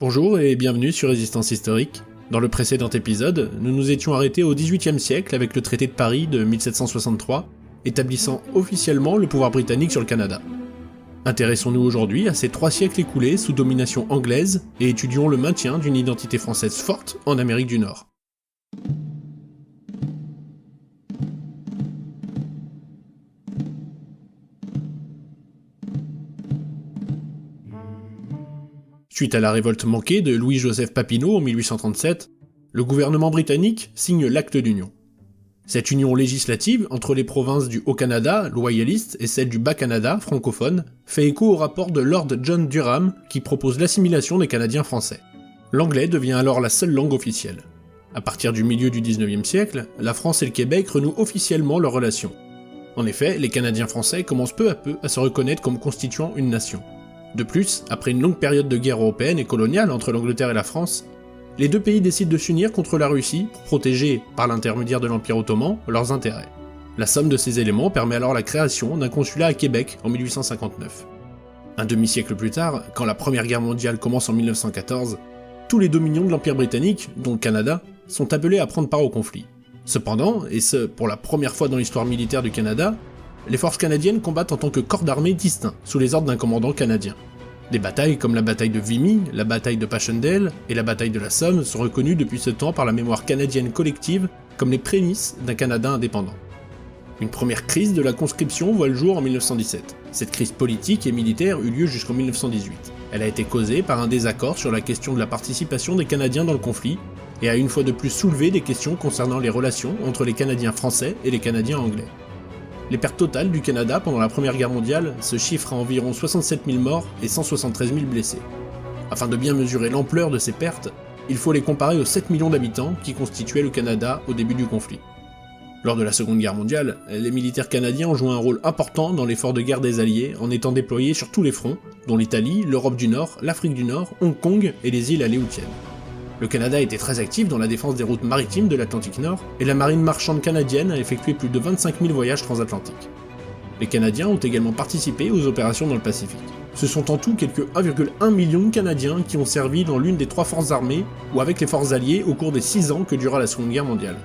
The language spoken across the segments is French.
Bonjour et bienvenue sur Résistance Historique. Dans le précédent épisode, nous nous étions arrêtés au XVIIIe siècle avec le traité de Paris de 1763, établissant officiellement le pouvoir britannique sur le Canada. Intéressons-nous aujourd'hui à ces 3 siècles écoulés sous domination anglaise et étudions le maintien d'une identité française forte en Amérique du Nord. Suite à la révolte manquée de Louis-Joseph Papineau en 1837, le gouvernement britannique signe l'Acte d'Union. Cette union législative entre les provinces du Haut-Canada, loyalistes, et celles du Bas-Canada, francophones, fait écho au rapport de Lord John Durham qui propose l'assimilation des Canadiens français. L'anglais devient alors la seule langue officielle. À partir du milieu du XIXe siècle, la France et le Québec renouent officiellement leurs relations. En effet, les Canadiens français commencent peu à peu à se reconnaître comme constituant une nation. De plus, après une longue période de guerre européenne et coloniale entre l'Angleterre et la France, les deux pays décident de s'unir contre la Russie pour protéger, par l'intermédiaire de l'Empire ottoman, leurs intérêts. La somme de ces éléments permet alors la création d'un consulat à Québec en 1859. Un demi-siècle plus tard, quand la Première Guerre mondiale commence en 1914, tous les dominions de l'Empire britannique, dont le Canada, sont appelés à prendre part au conflit. Cependant, et ce pour la première fois dans l'histoire militaire du Canada, les forces canadiennes combattent en tant que corps d'armée distincts, sous les ordres d'un commandant canadien. Des batailles comme la bataille de Vimy, la bataille de Passchendaele et la bataille de la Somme sont reconnues depuis ce temps par la mémoire canadienne collective comme les prémices d'un Canada indépendant. Une première crise de la conscription voit le jour en 1917. Cette crise politique et militaire eut lieu jusqu'en 1918. Elle a été causée par un désaccord sur la question de la participation des Canadiens dans le conflit, et a une fois de plus soulevé des questions concernant les relations entre les Canadiens français et les Canadiens anglais. Les pertes totales du Canada pendant la Première Guerre mondiale se chiffrent à environ 67 000 morts et 173 000 blessés. Afin de bien mesurer l'ampleur de ces pertes, il faut les comparer aux 7 millions d'habitants qui constituaient le Canada au début du conflit. Lors de la Seconde Guerre mondiale, les militaires canadiens ont joué un rôle important dans l'effort de guerre des Alliés en étant déployés sur tous les fronts, dont l'Italie, l'Europe du Nord, l'Afrique du Nord, Hong Kong et les îles Aléoutiennes. Le Canada était très actif dans la défense des routes maritimes de l'Atlantique Nord, et la marine marchande canadienne a effectué plus de 25 000 voyages transatlantiques. Les Canadiens ont également participé aux opérations dans le Pacifique. Ce sont en tout quelques 1,1 million de Canadiens qui ont servi dans l'une des 3 forces armées ou avec les forces alliées au cours des 6 ans que dura la Seconde Guerre mondiale.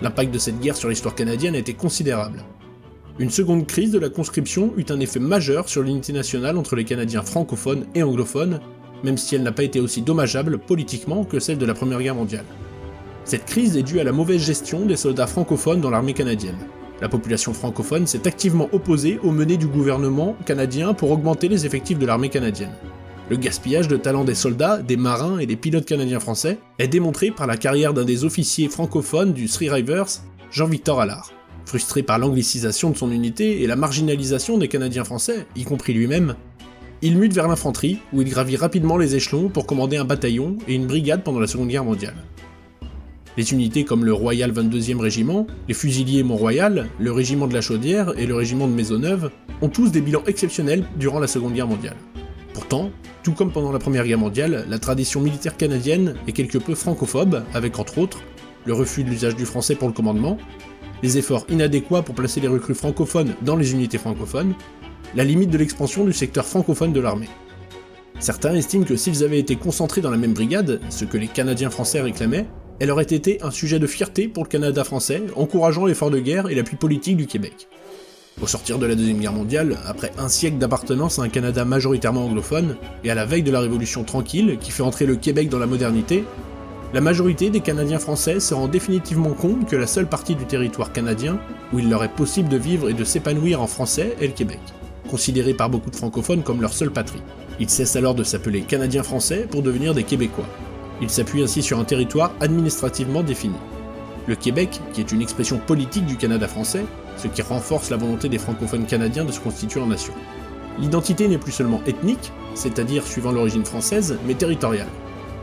L'impact de cette guerre sur l'histoire canadienne a été considérable. Une seconde crise de la conscription eut un effet majeur sur l'unité nationale entre les Canadiens francophones et anglophones, même si elle n'a pas été aussi dommageable politiquement que celle de la Première Guerre mondiale. Cette crise est due à la mauvaise gestion des soldats francophones dans l'armée canadienne. La population francophone s'est activement opposée aux menées du gouvernement canadien pour augmenter les effectifs de l'armée canadienne. Le gaspillage de talents des soldats, des marins et des pilotes canadiens français est démontré par la carrière d'un des officiers francophones du Three Rivers, Jean-Victor Allard. Frustré par l'anglicisation de son unité et la marginalisation des Canadiens français, y compris lui-même, il mute vers l'infanterie, où il gravit rapidement les échelons pour commander un bataillon et une brigade pendant la Seconde Guerre mondiale. Les unités comme le Royal 22e Régiment, les Fusiliers Mont-Royal, le Régiment de la Chaudière et le Régiment de Maisonneuve ont tous des bilans exceptionnels durant la Seconde Guerre mondiale. Pourtant, tout comme pendant la Première Guerre mondiale, la tradition militaire canadienne est quelque peu francophobe, avec entre autres le refus de l'usage du français pour le commandement, les efforts inadéquats pour placer les recrues francophones dans les unités francophones, la limite de l'expansion du secteur francophone de l'armée. Certains estiment que s'ils avaient été concentrés dans la même brigade, ce que les Canadiens français réclamaient, elle aurait été un sujet de fierté pour le Canada français, encourageant l'effort de guerre et l'appui politique du Québec. Au sortir de la Deuxième Guerre mondiale, après un siècle d'appartenance à un Canada majoritairement anglophone, et à la veille de la Révolution tranquille qui fait entrer le Québec dans la modernité, la majorité des Canadiens français se rend définitivement compte que la seule partie du territoire canadien où il leur est possible de vivre et de s'épanouir en français est le Québec, considéré par beaucoup de francophones comme leur seule patrie. Ils cessent alors de s'appeler Canadiens français pour devenir des Québécois. Ils s'appuient ainsi sur un territoire administrativement défini. Le Québec, qui est une expression politique du Canada français, ce qui renforce la volonté des francophones canadiens de se constituer en nation. L'identité n'est plus seulement ethnique, c'est-à-dire suivant l'origine française, mais territoriale.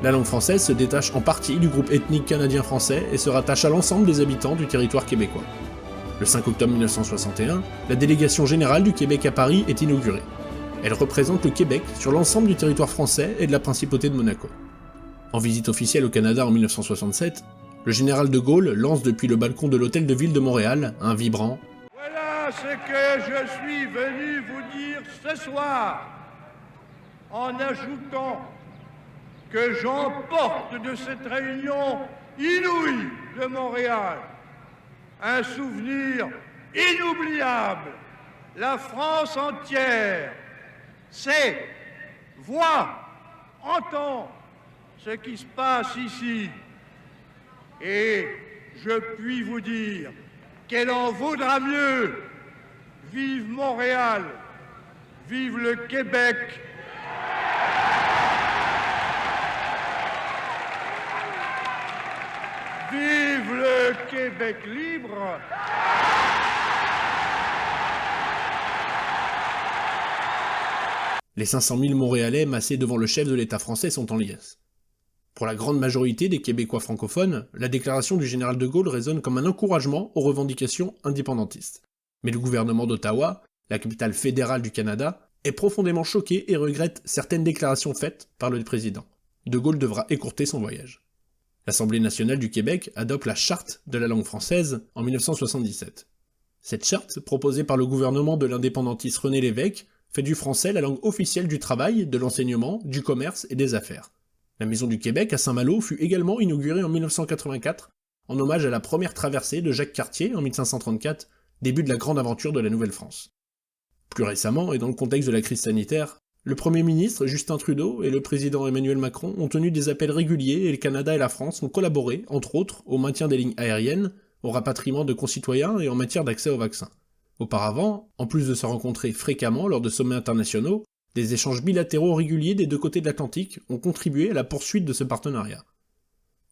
La langue française se détache en partie du groupe ethnique canadien-français et se rattache à l'ensemble des habitants du territoire québécois. Le 5 octobre 1961, la délégation générale du Québec à Paris est inaugurée. Elle représente le Québec sur l'ensemble du territoire français et de la principauté de Monaco. En visite officielle au Canada en 1967, le général de Gaulle lance depuis le balcon de l'hôtel de ville de Montréal un vibrant « Voilà ce que je suis venu vous dire ce soir, en ajoutant que j'emporte de cette réunion inouïe de Montréal un souvenir inoubliable. La France entière sait, voit, entend ce qui se passe ici. Et je puis vous dire qu'elle en vaudra mieux. Vive Montréal, vive le Québec. Vive le Québec libre. Les 500 000 Montréalais massés devant le chef de l'État français sont en liesse. Pour la grande majorité des Québécois francophones, la déclaration du général de Gaulle résonne comme un encouragement aux revendications indépendantistes. Mais le gouvernement d'Ottawa, la capitale fédérale du Canada, est profondément choqué et regrette certaines déclarations faites par le président. De Gaulle devra écourter son voyage. L'Assemblée nationale du Québec adopte la Charte de la langue française en 1977. Cette charte, proposée par le gouvernement de l'indépendantiste René Lévesque, fait du français la langue officielle du travail, de l'enseignement, du commerce et des affaires. La Maison du Québec à Saint-Malo fut également inaugurée en 1984, en hommage à la première traversée de Jacques Cartier en 1534, début de la grande aventure de la Nouvelle-France. Plus récemment, et dans le contexte de la crise sanitaire, le Premier ministre Justin Trudeau et le président Emmanuel Macron ont tenu des appels réguliers et le Canada et la France ont collaboré, entre autres, au maintien des lignes aériennes, au rapatriement de concitoyens et en matière d'accès aux vaccins. Auparavant, en plus de se rencontrer fréquemment lors de sommets internationaux, des échanges bilatéraux réguliers des deux côtés de l'Atlantique ont contribué à la poursuite de ce partenariat.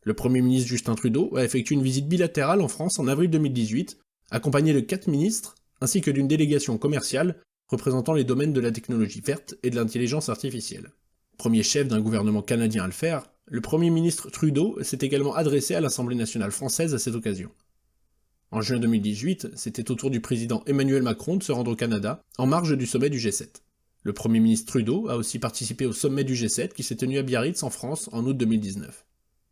Le Premier ministre Justin Trudeau a effectué une visite bilatérale en France en avril 2018, accompagné de 4 ministres, ainsi que d'une délégation commerciale représentant les domaines de la technologie verte et de l'intelligence artificielle. Premier chef d'un gouvernement canadien à le faire, le Premier ministre Trudeau s'est également adressé à l'Assemblée nationale française à cette occasion. En juin 2018, c'était au tour du président Emmanuel Macron de se rendre au Canada, en marge du sommet du G7. Le Premier ministre Trudeau a aussi participé au sommet du G7 qui s'est tenu à Biarritz en France en août 2019.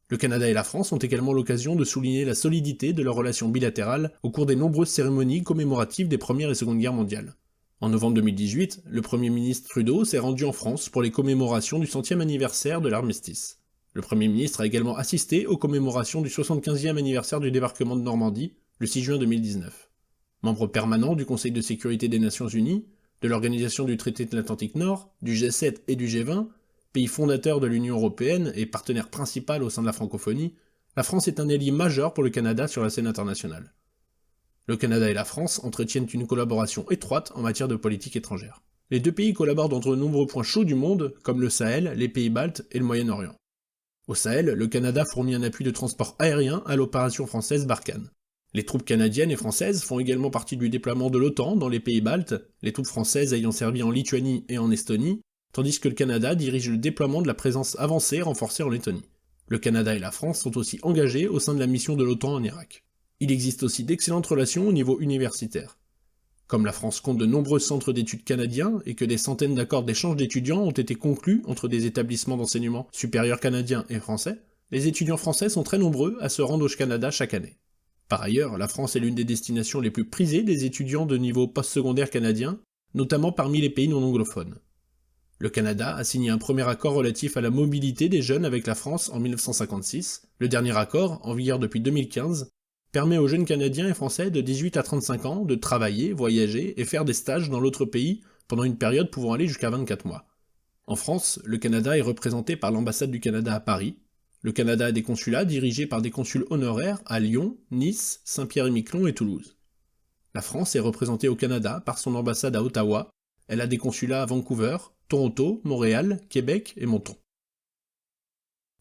Le Canada et la France ont également l'occasion de souligner la solidité de leurs relations bilatérales au cours des nombreuses cérémonies commémoratives des Première et Seconde Guerres mondiales. En novembre 2018, le Premier ministre Trudeau s'est rendu en France pour les commémorations du 100e anniversaire de l'armistice. Le Premier ministre a également assisté aux commémorations du 75e anniversaire du débarquement de Normandie, le 6 juin 2019. Membre permanent du Conseil de sécurité des Nations Unies, de l'Organisation du traité de l'Atlantique Nord, du G7 et du G20, pays fondateur de l'Union européenne et partenaire principal au sein de la francophonie, la France est un allié majeur pour le Canada sur la scène internationale. Le Canada et la France entretiennent une collaboration étroite en matière de politique étrangère. Les deux pays collaborent dans de nombreux points chauds du monde, comme le Sahel, les pays baltes et le Moyen-Orient. Au Sahel, le Canada fournit un appui de transport aérien à l'opération française Barkhane. Les troupes canadiennes et françaises font également partie du déploiement de l'OTAN dans les pays baltes, les troupes françaises ayant servi en Lituanie et en Estonie, tandis que le Canada dirige le déploiement de la présence avancée renforcée en Lettonie. Le Canada et la France sont aussi engagés au sein de la mission de l'OTAN en Irak. Il existe aussi d'excellentes relations au niveau universitaire. Comme la France compte de nombreux centres d'études canadiens et que des centaines d'accords d'échange d'étudiants ont été conclus entre des établissements d'enseignement supérieurs canadiens et français, les étudiants français sont très nombreux à se rendre au Canada chaque année. Par ailleurs, la France est l'une des destinations les plus prisées des étudiants de niveau postsecondaire canadien, notamment parmi les pays non anglophones. Le Canada a signé un premier accord relatif à la mobilité des jeunes avec la France en 1956. Le dernier accord, en vigueur depuis 2015, permet aux jeunes Canadiens et Français de 18 à 35 ans de travailler, voyager et faire des stages dans l'autre pays pendant une période pouvant aller jusqu'à 24 mois. En France, le Canada est représenté par l'ambassade du Canada à Paris. Le Canada a des consulats dirigés par des consuls honoraires à Lyon, Nice, Saint-Pierre-et-Miquelon et Toulouse. La France est représentée au Canada par son ambassade à Ottawa. Elle a des consulats à Vancouver, Toronto, Montréal, Québec et Moncton.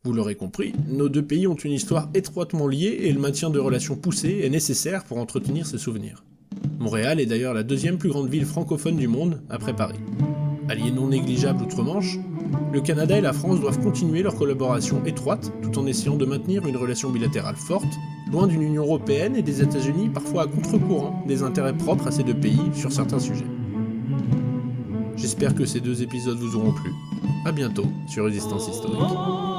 Vous l'aurez compris, nos deux pays ont une histoire étroitement liée et le maintien de relations poussées est nécessaire pour entretenir ces souvenirs. Montréal est d'ailleurs la deuxième plus grande ville francophone du monde, après Paris. Alliés non négligeables outre-Manche, le Canada et la France doivent continuer leur collaboration étroite tout en essayant de maintenir une relation bilatérale forte, loin d'une Union européenne et des États-Unis parfois à contre-courant des intérêts propres à ces deux pays sur certains sujets. J'espère que ces deux épisodes vous auront plu. A bientôt sur Résistance Historique.